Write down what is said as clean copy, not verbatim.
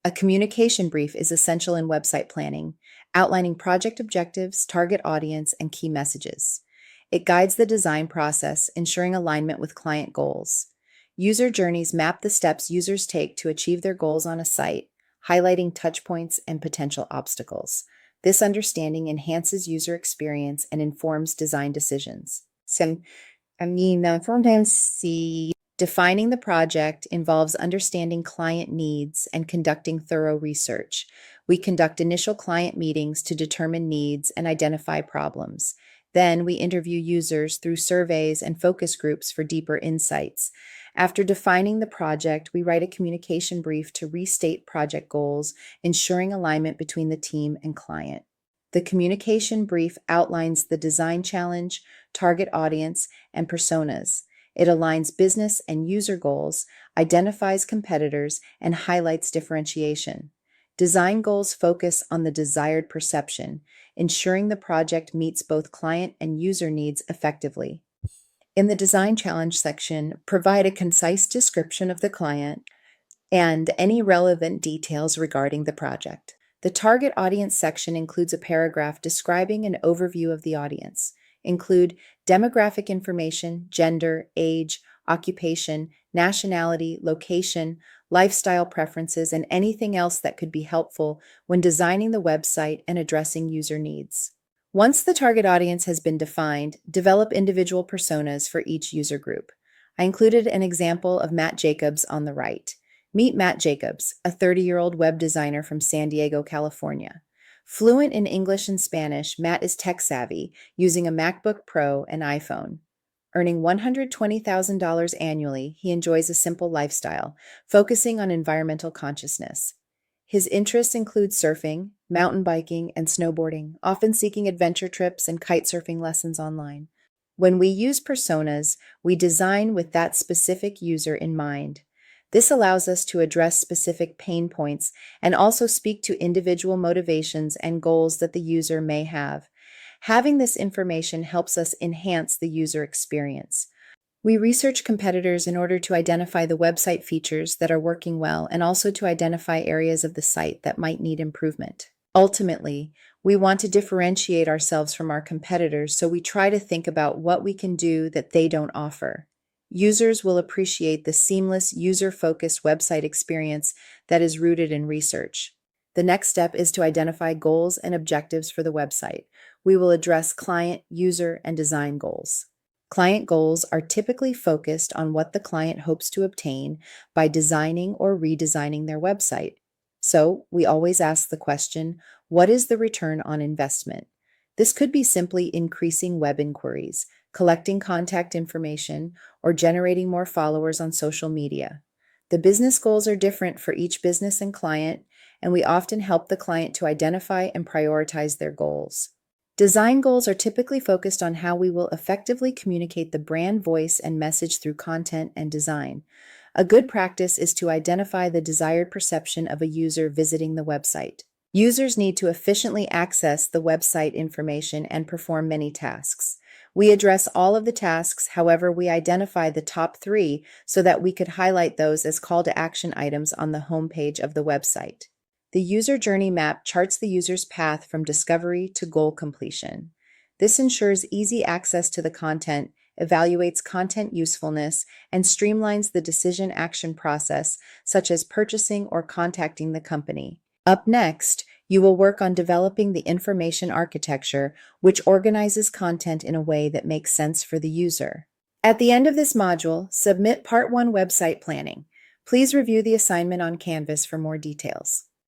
A communication brief is essential in website planning, outlining project objectives, target audience, and key messages. It guides the design process, ensuring alignment with client goals. User journeys map the steps users take to achieve their goals on a site, highlighting touchpoints and potential obstacles. This understanding enhances user experience and informs design decisions. Sometimes defining the project involves understanding client needs and conducting thorough research. We conduct initial client meetings to determine needs and identify problems. Then we interview users through surveys and focus groups for deeper insights. After defining the project, we write a communication brief to restate project goals, ensuring alignment between the team and client. The communication brief outlines the design challenge, target audience, and personas. It aligns business and user goals, identifies competitors, and highlights differentiation. Design goals focus on the desired perception, ensuring the project meets both client and user needs effectively. In the design challenge section, provide a concise description of the client and any relevant details regarding the project. The target audience section includes a paragraph describing an overview of the audience. Include demographic information, gender, age, occupation, nationality, location, lifestyle preferences, and anything else that could be helpful when designing the website and addressing user needs. Once the target audience has been defined, develop individual personas for each user group. I included an example of Matt Jacobs on the right. Meet Matt Jacobs, a 30-year-old web designer from San Diego, California. Fluent in English and Spanish, Matt is tech-savvy, using a MacBook Pro and iPhone. Earning $120,000 annually, he enjoys a simple lifestyle, focusing on environmental consciousness. His interests include surfing, mountain biking, and snowboarding, often seeking adventure trips and kite surfing lessons online. When we use personas, we design with that specific user in mind. This allows us to address specific pain points and also speak to individual motivations and goals that the user may have. Having this information helps us enhance the user experience. We research competitors in order to identify the website features that are working well and also to identify areas of the site that might need improvement. Ultimately, we want to differentiate ourselves from our competitors, so we try to think about what we can do that they don't offer. Users will appreciate the seamless, user-focused website experience that is rooted in research. The next step is to identify goals and objectives for the website. We will address client, user, and design goals. Client goals are typically focused on what the client hopes to obtain by designing or redesigning their website. So, we always ask the question, what is the return on investment? This could be simply increasing web inquiries, collecting contact information, or generating more followers on social media. The business goals are different for each business and client, and we often help the client to identify and prioritize their goals. Design goals are typically focused on how we will effectively communicate the brand voice and message through content and design. A good practice is to identify the desired perception of a user visiting the website. Users need to efficiently access the website information and perform many tasks. We address all of the tasks, however, we identify the top 3 so that we could highlight those as call to action items on the homepage of the website. The user journey map charts the user's path from discovery to goal completion. This ensures easy access to the content, evaluates content usefulness, and streamlines the decision action process, such as purchasing or contacting the company. Up next, you will work on developing the information architecture, which organizes content in a way that makes sense for the user. At the end of this module, submit Part 1 website planning. Please review the assignment on Canvas for more details.